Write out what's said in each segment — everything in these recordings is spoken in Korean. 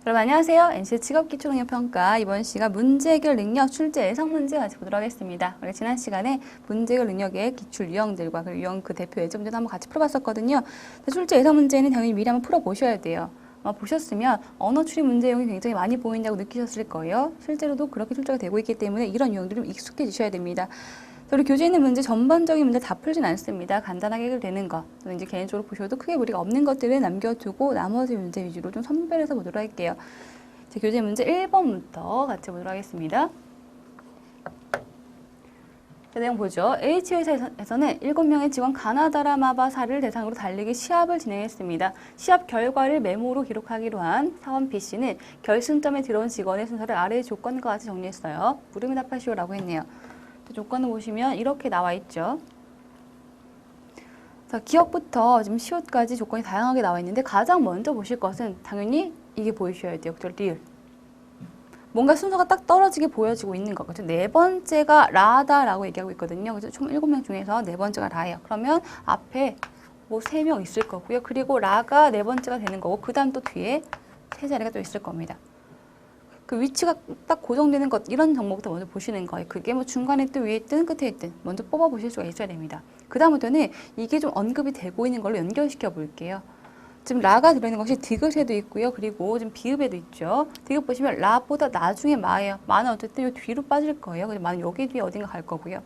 여러분 안녕하세요. NC 직업기초능력평가 이번 시간 문제 해결 능력 출제 예상 문제 같이 보도록 하겠습니다. 우리 지난 시간에 문제 해결 능력의 기출 유형들과 그리고 유형 그 대표 예제 문제도 한번 같이 풀어봤었거든요. 출제 예상 문제는 당연히 미리 한번 풀어보셔야 돼요. 보셨으면 언어 추리 문제 유형이 굉장히 많이 보인다고 느끼셨을 거예요. 실제로도 그렇게 출제가 되고 있기 때문에 이런 유형들이 좀 익숙해지셔야 됩니다. 우리 교재에 있는 문제 전반적인 문제 다 풀진 않습니다. 간단하게 해결되는 것, 또는 이제 개인적으로 보셔도 크게 무리가 없는 것들을 남겨두고 나머지 문제 위주로 좀 선별해서 보도록 할게요. 자, 교재 문제 1번부터 같이 보도록 하겠습니다. 자, 내용 보죠. H회사에서는 7명의 직원 가나다라 마바사를 대상으로 달리기 시합을 진행했습니다. 시합 결과를 메모로 기록하기로 한 사원 B씨는 결승점에 들어온 직원의 순서를 아래의 조건과 같이 정리했어요. 물음에 답하시오라고 했네요. 조건을 보시면 이렇게 나와 있죠. 자, 기억부터 지금 시옷까지 조건이 다양하게 나와 있는데 가장 먼저 보실 것은 당연히 이게 보이셔야 돼요. 그죠? 리을. 뭔가 순서가 딱 떨어지게 보여지고 있는 거. 그죠? 네 번째가 라다라고 얘기하고 있거든요. 그죠? 총 7명 중에서 네 번째가 라예요. 그러면 앞에 뭐 3명 있을 거고요. 그리고 라가 네 번째가 되는 거고 그 다음 또 뒤에 세 자리가 또 있을 겁니다. 그 위치가 딱 고정되는 것, 이런 정보부터 먼저 보시는 거예요. 그게 뭐 중간에 있든 위에 있든 끝에 있든 먼저 뽑아 보실 수가 있어야 됩니다. 그 다음부터는 이게 좀 언급이 되고 있는 걸로 연결시켜 볼게요. 지금 라가 들어있는 것이 디귿에도 있고요. 그리고 지금 비읍에도 있죠. 디귿 보시면 라보다 나중에 마예요. 마는 어쨌든 요 뒤로 빠질 거예요. 그래서 마는 여기 뒤에 어딘가 갈 거고요.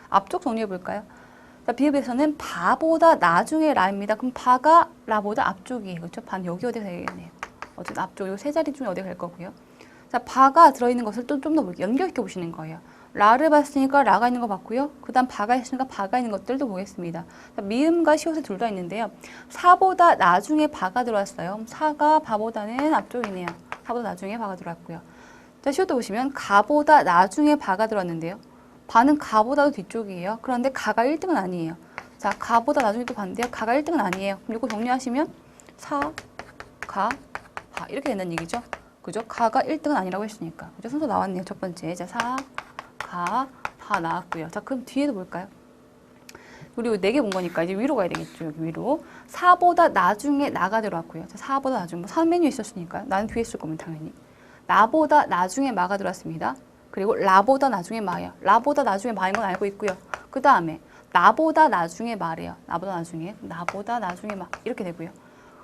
앞쪽 정리해 볼까요? 자, 비읍에서는 바보다 나중에 라입니다. 그럼 바가 라보다 앞쪽이에요. 그렇죠? 바는 여기 어디 가야겠네요. 어쨌든 앞쪽 요 세 자리 중에 어디 갈 거고요. 자, 바가 들어있는 것을 또 좀 더 연결시켜 보시는 거예요. 라를 봤으니까 라가 있는 거 봤고요. 그 다음 바가 있으니까 바가 있는 것들도 보겠습니다. 자, 미음과 시옷에 둘 다 있는데요. 사보다 나중에 바가 들어왔어요. 사가 바보다는 앞쪽이네요. 사보다 나중에 바가 들어왔고요. 자, 시옷도 보시면 가보다 나중에 바가 들어왔는데요. 바는 가보다도 뒤쪽이에요. 그런데 가가 1등은 아니에요. 자, 가보다 나중에 또 반대요. 가가 1등은 아니에요. 그럼 이거 정리하시면 사, 가, 바 이렇게 된다는 얘기죠. 그죠? 가가 1등은 아니라고 했으니까. 그죠? 순서 나왔네요. 첫 번째. 자, 사, 가, 바 나왔고요. 자, 그럼 뒤에도 볼까요? 우리 4개 본 거니까 이제 위로 가야 되겠죠. 여기 위로. 사보다 나중에 나가 들어왔고요. 자, 사보다 나중에 뭐 3메뉴 있었으니까 나는 뒤에 있을 거면 당연히. 나보다 나중에 마가 들어왔습니다. 그리고 라보다 나중에 마예요. 라보다 나중에 마인 건 알고 있고요. 그 다음에 나보다 나중에 마래요. 나보다 나중에 마 이렇게 되고요.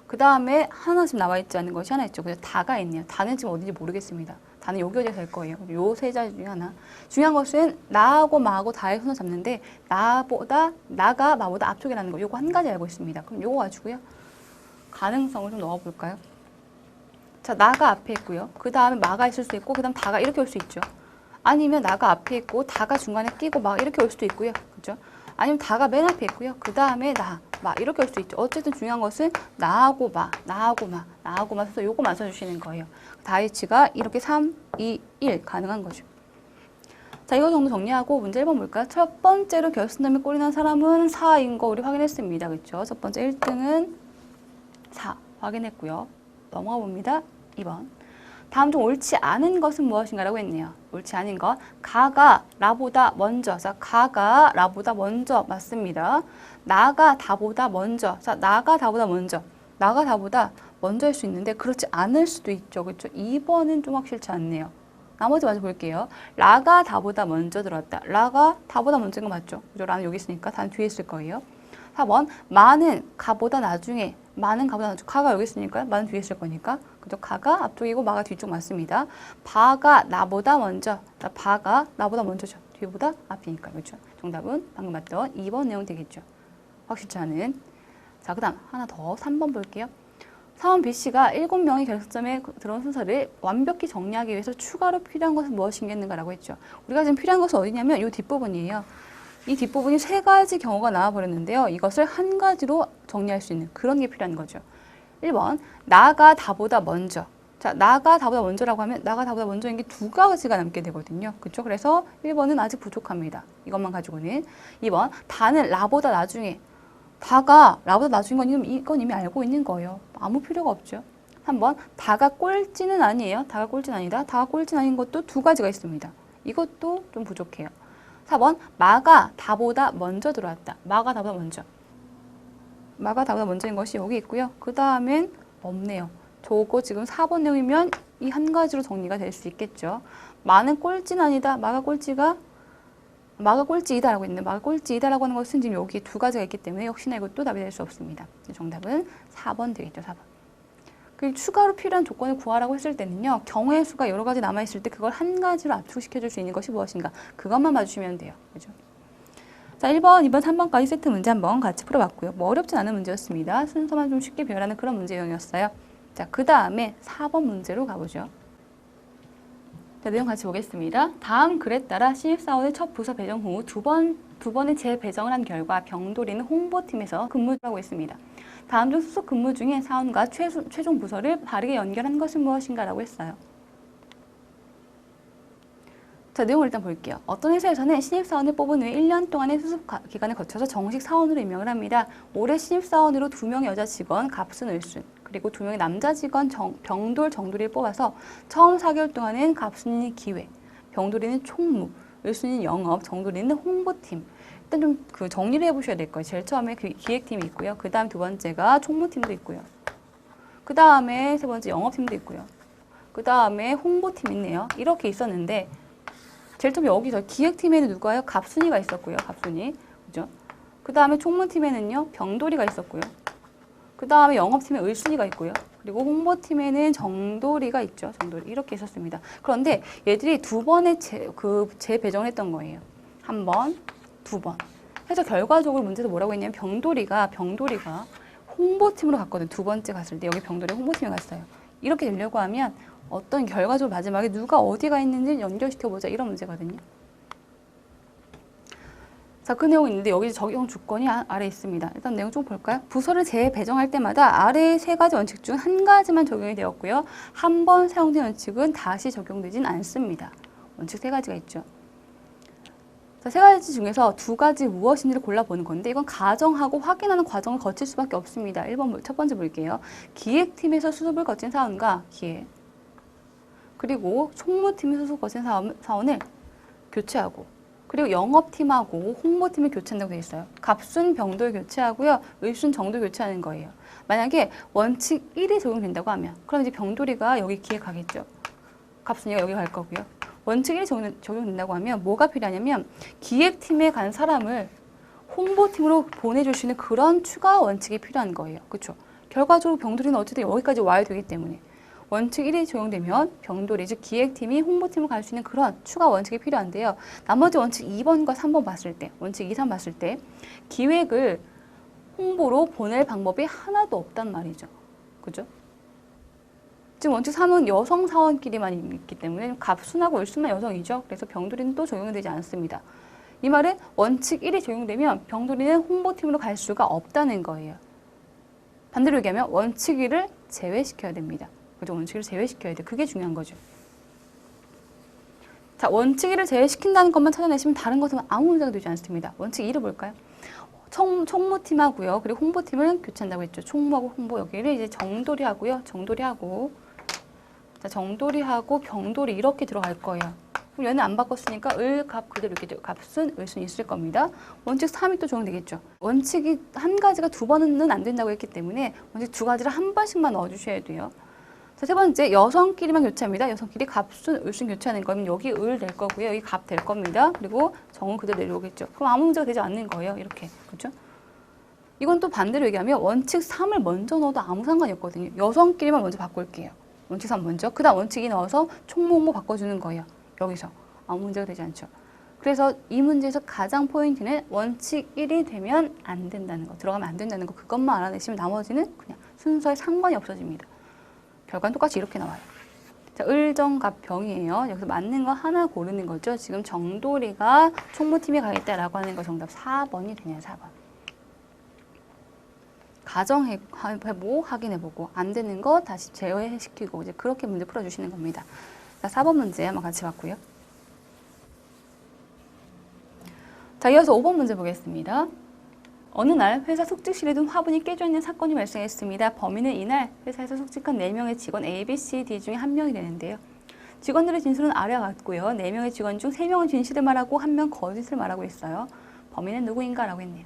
그 다음에 하나 지금 나와 있지 않은 것이 하나 있죠. 그래서 다가 있네요. 다는 지금 어딘지 모르겠습니다. 다는 여기 어디에 될 거예요. 요 세 자리 중에 하나. 중요한 것은 나하고 마하고 다의 순서 잡는데 나가 마보다 앞쪽이라는 거. 요거 한 가지 알고 있습니다. 그럼 요거 가지고요. 가능성을 좀 넣어볼까요? 자, 나가 앞에 있고요. 그 다음에 마가 있을 수 있고 그 다음 다가 이렇게 올 수 있죠. 아니면 나가 앞에 있고 다가 중간에 끼고 막 이렇게 올 수도 있고요. 그렇죠? 아니면 다가 맨 앞에 있고요. 그 다음에 마 이렇게 올 수도 있죠. 어쨌든 중요한 것은 나하고 마 써서 요거만 써주시는 거예요. 다이치가 이렇게 3, 2, 1 가능한 거죠. 자, 이거 정도 정리하고 문제 1번 볼까요? 첫 번째로 결승점에 꼴이 난 사람은 4인 거 우리 확인했습니다. 그렇죠? 첫 번째 1등은 4 확인했고요. 넘어가 봅니다. 2번. 다음 중 옳지 않은 것은 무엇인가라고 했네요. 옳지 않은 것. 가가 라보다 먼저. 자, 가가 라보다 먼저 맞습니다. 나가 다보다 먼저. 자, 나가 다보다 먼저. 나가 다보다 먼저일 수 있는데 그렇지 않을 수도 있죠. 그렇죠? 2번은 좀 확실치 않네요. 나머지 마저 볼게요. 라가 다보다 먼저 들어왔다. 라가 다보다 먼저인 거 맞죠? 그죠? 라는 여기 있으니까 다는 뒤에 있을 거예요. 4번. 마는 가보다 나중에. 가가 여기 있으니까요. 마는 뒤에 있을 거니까. 그죠? 가가 앞쪽이고 마가 뒤쪽 맞습니다. 바가 나보다 먼저. 바가 나보다 먼저죠. 뒤보다 앞이니까. 그렇죠? 정답은 방금 봤던 2번 내용 되겠죠. 확실치 않은. 자, 그 다음 하나 더 3번 볼게요. 사원 B씨가 7명이 결승점에 들어온 순서를 완벽히 정리하기 위해서 추가로 필요한 것은 무엇이겠는가라고 했죠. 우리가 지금 필요한 것은 어디냐면 이 뒷부분이에요. 이 뒷부분이 3가지 경우가 나와버렸는데요. 이것을 한 가지로 정리할 수 있는 그런 게 필요한 거죠. 1번, 나가 다보다 먼저. 자, 나가 다보다 먼저라고 하면 나가 다보다 먼저인 게 2가지가 남게 되거든요. 그렇죠? 그래서 1번은 아직 부족합니다. 이것만 가지고는. 2번, 다는 라보다 나중에. 다가 라보다 나중인 건 이건 이미 알고 있는 거예요. 아무 필요가 없죠. 3번, 다가 꼴찌는 아니에요. 다가 꼴찌는 아니다. 다가 꼴찌는 아닌 것도 2가지가 있습니다. 이것도 좀 부족해요. 4번, 마가 다보다 먼저 들어왔다. 마가 다보다 먼저. 마가 다보다 먼저인 것이 여기 있고요. 그 다음엔 없네요. 저거 지금 4번 내용이면 이 한 가지로 정리가 될 수 있겠죠. 마는 꼴찌는 아니다. 마가 꼴찌이다라고 있는데 마가 꼴찌이다라고 하는 것은 지금 여기 두 가지가 있기 때문에 역시나 이것도 답이 될 수 없습니다. 정답은 4번 되겠죠. 4번. 그리고 추가로 필요한 조건을 구하라고 했을 때는요. 경우의 수가 여러 가지 남아있을 때 그걸 한 가지로 압축시켜줄 수 있는 것이 무엇인가. 그것만 봐주시면 돼요. 그죠? 자, 1번, 2번, 3번까지 세트 문제 한번 같이 풀어봤고요. 뭐 어렵진 않은 문제였습니다. 순서만 좀 쉽게 배열하는 그런 문제 유형이었어요. 자, 그 다음에 4번 문제로 가보죠. 자, 내용 같이 보겠습니다. 다음 글에 따라 신입사원의 첫 부서 배정 후 두 번의 재배정을 한 결과 병돌이는 홍보팀에서 근무하고 있습니다. 다음 중 수속 근무 중에 사원과 최종 부서를 바르게 연결한 것은 무엇인가 라고 했어요. 자, 내용을 일단 볼게요. 어떤 회사에서는 신입사원을 뽑은 후에 1년 동안의 수습 기간을 거쳐서 정식 사원으로 임명을 합니다. 올해 신입사원으로 2명의 여자 직원, 갑순, 을순, 그리고 2명의 남자 직원, 병돌, 정돌이를 뽑아서 처음 4개월 동안은 갑순이 기획, 병돌이는 총무, 을순이 영업, 정돌이는 홍보팀. 일단 좀 그 정리를 해보셔야 될 거예요. 제일 처음에 그 기획팀이 있고요. 그 다음 두 번째가 총무팀도 있고요. 그 다음에 세 번째 영업팀도 있고요. 그 다음에 홍보팀 있네요. 이렇게 있었는데 제일 처음 여기서 기획팀에는 누가요? 갑순이가 있었고요. 갑순이. 그죠? 그 다음에 총무팀에는요. 병돌이가 있었고요. 그 다음에 영업팀에 을순이가 있고요. 그리고 홍보팀에는 정돌이가 있죠. 정돌이. 이렇게 있었습니다. 그런데 얘들이 두 번의 재배정을 했던 거예요. 한 번, 두 번. 해서 결과적으로 문제도 뭐라고 했냐면 병돌이가 홍보팀으로 갔거든. 두 번째 갔을 때 여기 병돌이 홍보팀에 갔어요. 이렇게 되려고 하면 어떤 결과적으로 마지막에 누가 어디가 있는지 연결시켜보자 이런 문제거든요. 자, 그 내용이 있는데 여기 적용 조건이 아래 있습니다. 일단 내용 좀 볼까요? 부서를 재배정할 때마다 아래 세 가지 원칙 중 한 가지만 적용이 되었고요. 한 번 사용된 원칙은 다시 적용되진 않습니다. 원칙 세 가지가 있죠. 자, 세 가지 중에서 두 가지 무엇인지를 골라보는 건데 이건 가정하고 확인하는 과정을 거칠 수밖에 없습니다. 1번 첫 번째 볼게요. 기획팀에서 수습을 거친 사원과 기획 그리고 총무팀에서 수습을 거친 사원을 교체하고 그리고 영업팀하고 홍보팀을 교체한다고 되어 있어요. 갑순, 병돌 교체하고요. 을순, 정돌 교체하는 거예요. 만약에 원칙 1이 적용된다고 하면 그럼 이제 병돌이가 여기 기획하겠죠. 갑순이가 여기 갈 거고요. 원칙 1이 적용된다고 하면 뭐가 필요하냐면 기획팀에 간 사람을 홍보팀으로 보내줄 수 있는 그런 추가 원칙이 필요한 거예요. 그렇죠? 결과적으로 병돌이는 어쨌든 여기까지 와야 되기 때문에 원칙 1이 적용되면 병돌이 즉 기획팀이 홍보팀으로 갈 수 있는 그런 추가 원칙이 필요한데요. 나머지 원칙 2번과 3번 봤을 때 원칙 2, 3 봤을 때 기획을 홍보로 보낼 방법이 하나도 없단 말이죠. 그죠? 지금 원칙 3은 여성 사원끼리만 있기 때문에 갑순하고 을순만 여성이죠. 그래서 병돌이는 또 적용되지 않습니다. 이 말은 원칙 1이 적용되면 병돌이는 홍보팀으로 갈 수가 없다는 거예요. 반대로 얘기하면 원칙 1을 제외시켜야 됩니다. 그죠? 원칙을 제외시켜야 돼. 그게 중요한 거죠. 자, 원칙 1을 제외시킨다는 것만 찾아내시면 다른 것은 아무 문제가 되지 않습니다. 원칙 2를 볼까요? 총무팀하고요. 그리고 홍보팀을 교체한다고 했죠. 총무하고 홍보 여기를 이제 정돌이 하고요. 정돌이하고 자, 정돌이하고 병돌이 이렇게 들어갈 거예요. 그럼 얘는 안 바꿨으니까 을, 갑 그대로 있겠죠. 갑순, 을순 있을 겁니다. 원칙 3이 또 적용되겠죠. 원칙이 한 가지가 두 번은 안 된다고 했기 때문에 원칙 두 가지를 한 번씩만 넣어주셔야 돼요. 자, 세 번째, 여성끼리만 교체합니다. 여성끼리 갑순, 을순 교체하는 거면 여기 을 될 거고요. 여기 갑 될 겁니다. 그리고 정은 그대로 내려오겠죠. 그럼 아무 문제가 되지 않는 거예요. 이렇게. 그렇죠? 이건 또 반대로 얘기하면 원칙 3을 먼저 넣어도 아무 상관이 없거든요. 여성끼리만 먼저 바꿀게요. 원칙 3 먼저. 그 다음 원칙 2 넣어서 총무, 홍보 바꿔주는 거예요. 여기서. 아무 문제가 되지 않죠. 그래서 이 문제에서 가장 포인트는 원칙 1이 되면 안 된다는 거. 들어가면 안 된다는 거. 그것만 알아내시면 나머지는 그냥 순서에 상관이 없어집니다. 결과는 똑같이 이렇게 나와요. 자, 을정갑병이에요. 여기서 맞는 거 하나 고르는 거죠. 지금 정돌이가 총무팀에 가겠다라고 하는 거 정답 4번이 되네요. 4번. 가정해보고 확인해보고 안 되는 거 다시 제외시키고 이제 그렇게 문제 풀어주시는 겁니다. 자, 4번 문제 한번 같이 봤고요. 자, 이어서 5번 문제 보겠습니다. 어느 날 회사 숙직실에 둔 화분이 깨져 있는 사건이 발생했습니다. 범인은 이날 회사에서 숙직한 4명의 직원 A, B, C, D 중에 1명이 되는데요. 직원들의 진술은 아래와 같고요. 4명의 직원 중 3명은 진실을 말하고 1명 거짓을 말하고 있어요. 범인은 누구인가? 라고 했네요.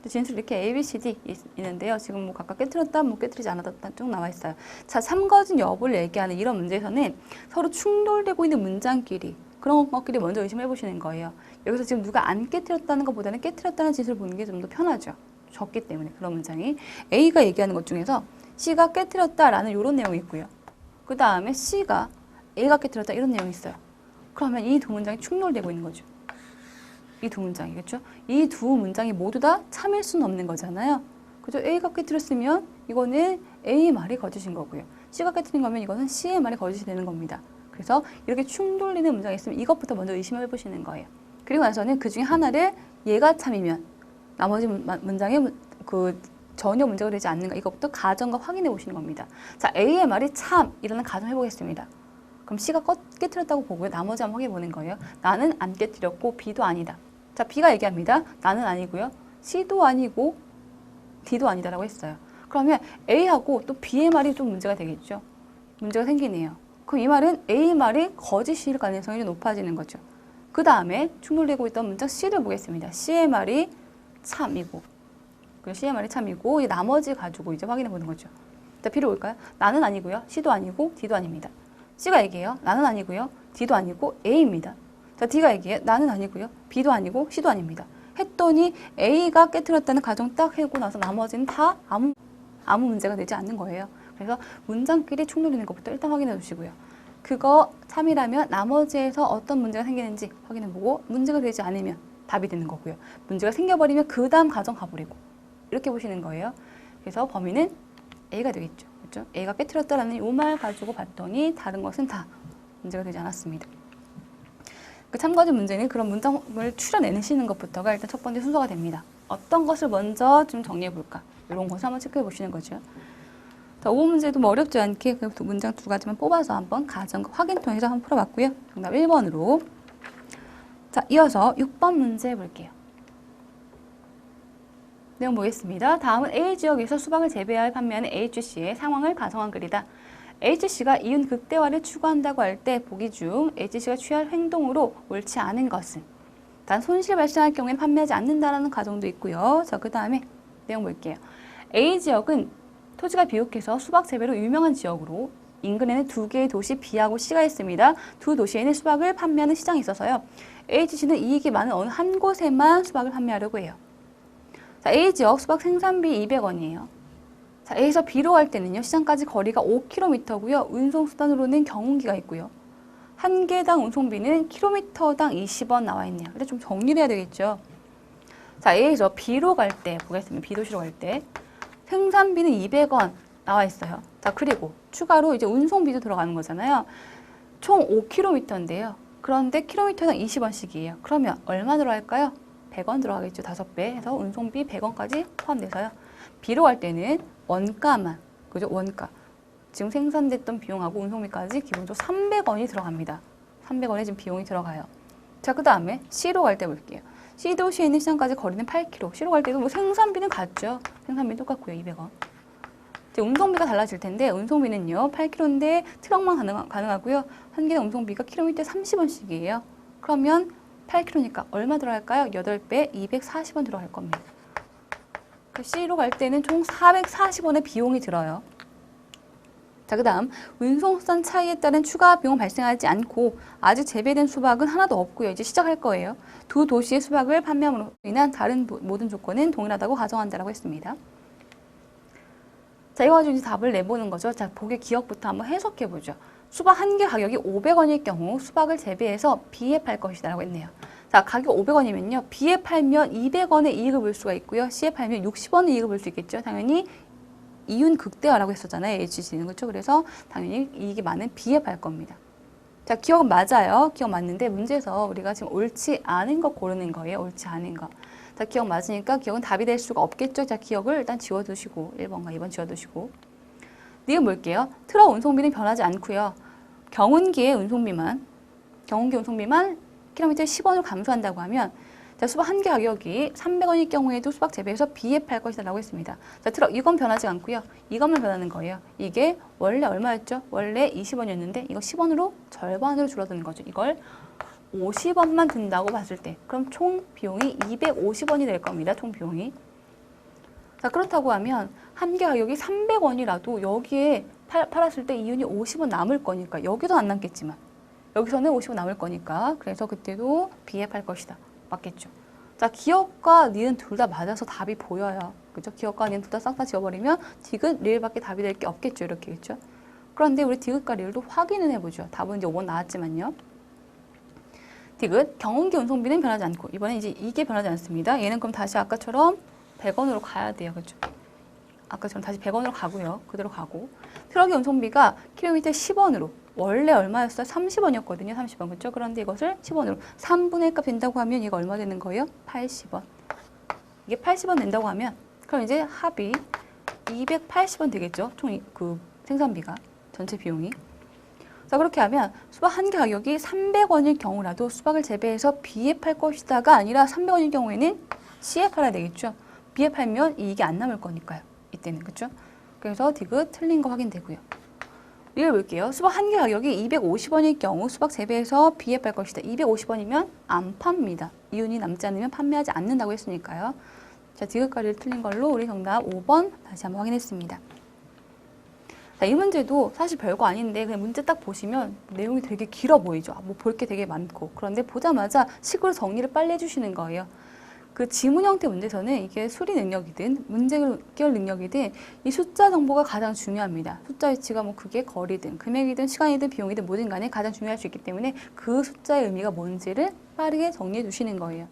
진술 이렇게 A, B, C, D 있는데요. 지금 뭐 각각 깨트렸다, 뭐 깨트리지 않았다 쭉 나와 있어요. 자, 삼거진 여부를 얘기하는 이런 문제에서는 서로 충돌되고 있는 문장끼리 그런 것끼리 먼저 의심해 보시는 거예요. 여기서 지금 누가 안 깨트렸다는 것보다는 깨트렸다는 진술을 보는 게 좀 더 편하죠. 적기 때문에 그런 문장이. A가 얘기하는 것 중에서 C가 깨트렸다라는 이런 내용이 있고요. 그 다음에 C가 A가 깨트렸다 이런 내용이 있어요. 그러면 이 두 문장이 충돌되고 있는 거죠. 이 두 문장이겠죠? 이 두 문장이 모두 다 참일 수는 없는 거잖아요. 그죠? A가 깨트렸으면 이거는 A의 말이 거짓인 거고요. C가 깨트린 거면 이거는 C의 말이 거짓이 되는 겁니다. 그래서 이렇게 충돌되는 문장이 있으면 이것부터 먼저 의심해 보시는 거예요. 그리고 나서는 그 중에 하나를 얘가 참이면 나머지 문장에 그 전혀 문제가 되지 않는가 이것부터 가정과 확인해 보시는 겁니다. 자, A의 말이 참이라는 가정 해보겠습니다. 그럼 C가 깨트렸다고 보고요. 나머지 한번 확인해 보는 거예요. 나는 안 깨트렸고 B도 아니다. 자, B가 얘기합니다. 나는 아니고요. C도 아니고 D도 아니다라고 했어요. 그러면 A하고 또 B의 말이 좀 문제가 되겠죠. 문제가 생기네요. 그럼 이 말은 A 말이 거짓일 가능성이 높아지는 거죠. 그 다음에 충돌되고 있던 문장 C를 보겠습니다. C의 말이 참이고, 그리고 C의 말이 참이고, 나머지 가지고 이제 확인해 보는 거죠. 자, B를 볼까요? 나는 아니고요. C도 아니고, D도 아닙니다. C가 얘기해요. 나는 아니고요. D도 아니고, A입니다. 자, D가 얘기해. 나는 아니고요. B도 아니고, C도 아닙니다. 했더니 A가 깨트렸다는 가정 딱 해고 나서 나머지는 다 아무 문제가 되지 않는 거예요. 그래서 문장끼리 충돌되는 것부터 일단 확인해 주시고요. 그거 참이라면 나머지에서 어떤 문제가 생기는지 확인해보고 문제가 되지 않으면 답이 되는 거고요. 문제가 생겨버리면 그 다음 가정 가버리고 이렇게 보시는 거예요. 그래서 범위는 A가 되겠죠. 그렇죠? A가 깨트렸다라는 이 말 가지고 봤더니 다른 것은 다 문제가 되지 않았습니다. 그 참거진 문제는 그런 문장을 추려내시는 것부터가 일단 첫 번째 순서가 됩니다. 어떤 것을 먼저 좀 정리해 볼까? 이런 것을 한번 체크해 보시는 거죠. 자, 5번 문제도 뭐 어렵지 않게 그 문장 두 가지만 뽑아서 한번 가정과 확인 통해서 한번 풀어봤고요. 정답 1번으로. 자, 이어서 6번 문제 볼게요. 내용 보겠습니다. 다음은 A지역에서 수박을 재배하여 판매하는 HC의 상황을 가정한 글이다. HC가 이윤 극대화를 추구한다고 할 때 보기 중 HC가 취할 행동으로 옳지 않은 것은 단 손실 발생할 경우에는 판매하지 않는다라는 가정도 있고요. 자, 그 다음에 내용 볼게요. A지역은 토지가 비옥해서 수박 재배로 유명한 지역으로 인근에는 두 개의 도시 B하고 C가 있습니다. 두 도시에는 수박을 판매하는 시장이 있어서요. HC는 이익이 많은 어느 한 곳에만 수박을 판매하려고 해요. 자, A지역 수박 생산비 200원이에요. 자, A에서 B로 갈 때는요. 시장까지 거리가 5km고요. 운송수단으로는 경운기가 있고요. 한 개당 운송비는 킬로미터당 20원 나와 있네요. 근데 좀 정리를 해야 되겠죠. 자, A에서 B로 갈 때 보겠습니다. B 도시로 갈 때 생산비는 200원 나와 있어요. 자, 그리고 추가로 이제 운송비도 들어가는 거잖아요. 총 5km인데요. 그런데 킬로미터당 20원씩이에요. 그러면 얼마 들어갈까요? 100원 들어가겠죠. 5배 해서 운송비 100원까지 포함돼서요. B로 갈 때는 원가만, 그죠? 원가. 지금 생산됐던 비용하고 운송비까지 기본적으로 300원이 들어갑니다. 300원의 지금 비용이 들어가요. 자, 그 다음에 C로 갈 때 볼게요. C 도시에 있는 시장까지 거리는 8km. C로 갈 때도 뭐 생산비는 같죠. 생산비는 똑같고요. 200원. 이제 운송비가 달라질 텐데 운송비는요. 8km인데 트럭만 가능하고요. 한 개당 운송비가 킬로미터에 30원씩이에요. 그러면 8km니까 얼마 들어갈까요? 8배 240원 들어갈 겁니다. C로 갈 때는 총 440원의 비용이 들어요. 자, 그 다음 운송수단 차이에 따른 추가 비용 발생하지 않고 아직 재배된 수박은 하나도 없고요. 이제 시작할 거예요. 두 도시의 수박을 판매함으로 인한 다른 모든 조건은 동일하다고 가정한다라고 했습니다. 자, 이거 가지고 이제 답을 내보는 거죠. 자, 보기 기억부터 한번 해석해 보죠. 수박 한 개 가격이 500원일 경우 수박을 재배해서 B에 팔 것이다라고 했네요. 자, 가격 500원이면요. B에 팔면 200원의 이익을 볼 수가 있고요. C에 팔면 60원의 이익을 볼 수 있겠죠. 당연히 이윤 극대화라고 했었잖아요. HC는. 그렇죠? 그래서 당연히 이익이 많은 B에 팔 겁니다. 자, 기억은 맞아요. 기억 맞는데 문제에서 우리가 지금 옳지 않은 거 고르는 거예요. 옳지 않은 거. 자, 기억 맞으니까 기억은 답이 될 수가 없겠죠. 자, 기억을 일단 지워두시고 1번과 2번 지워두시고 니은 볼게요. 트럭 운송비는 변하지 않고요. 경운기의 운송비만 킬로미터에 10원을 감소한다고 하면 자, 수박 한 개 가격이 300원일 경우에도 수박 재배해서 B에 팔 것이다 라고 했습니다. 자, 트럭 이건 변하지 않고요. 이것만 변하는 거예요. 이게 원래 얼마였죠? 원래 20원이었는데 이거 10원으로 절반으로 줄어드는 거죠. 이걸 50원만 든다고 봤을 때 그럼 총 비용이 250원이 될 겁니다. 총 비용이. 자, 그렇다고 하면 한 개 가격이 300원이라도 여기에 팔았을 때 이윤이 50원 남을 거니까 여기도 안 남겠지만 여기서는 50원 남을 거니까 그래서 그때도 비앱할 것이다. 맞겠죠? 자, 기업과 니은 둘 다 맞아서 답이 보여요. 그죠? 기업과 니은 둘 다 싹 다 지워버리면 디귿, 리을밖에 답이 될 게 없겠죠. 이렇게겠죠? 그런데 우리 디귿과 리을도 확인을 해보죠. 답은 이제 5번 나왔지만요. 디귿, 경운기 운송비는 변하지 않고 이번에 이제 이게 변하지 않습니다. 얘는 그럼 다시 아까처럼 100원으로 가야 돼요. 그죠? 아까처럼 다시 100원으로 가고요. 그대로 가고. 트럭의 운송비가 킬로미터 10원으로 원래 얼마였어요? 30원이었거든요. 30원. 그렇죠? 그런데 이것을 10원으로 3분의 1값 된다고 하면 얘가 얼마 되는 거예요? 80원. 이게 80원 낸다고 하면 그럼 이제 합이 280원 되겠죠? 총 그 생산비가 전체 비용이. 자, 그렇게 하면 수박 한 개 가격이 300원일 경우라도 수박을 재배해서 비앱할 것이다가 아니라 300원일 경우에는 C앱할아야 되겠죠? 비앱하면 이익이 안 남을 거니까요. 이때는. 그렇죠? 그래서 디귿 틀린 거 확인되고요. 리을 볼게요. 수박 한 개 가격이 250원일 경우 수박 재배해서 비앱할 것이다. 250원이면 안 팝니다. 이윤이 남지 않으면 판매하지 않는다고 했으니까요. 자, 디귿과 리을 틀린 걸로 우리 정답 5번 다시 한번 확인했습니다. 자, 이 문제도 사실 별거 아닌데 그냥 문제 딱 보시면 내용이 되게 길어 보이죠. 뭐 볼 게 되게 많고. 그런데 보자마자 식으로 정리를 빨리 해주시는 거예요. 그 지문 형태 문제에서는 이게 수리 능력이든 문제 해결 능력이든 이 숫자 정보가 가장 중요합니다. 숫자 위치가 뭐 그게 거리든 금액이든 시간이든 비용이든 뭐든 간에 가장 중요할 수 있기 때문에 그 숫자의 의미가 뭔지를 빠르게 정리해 주시는 거예요.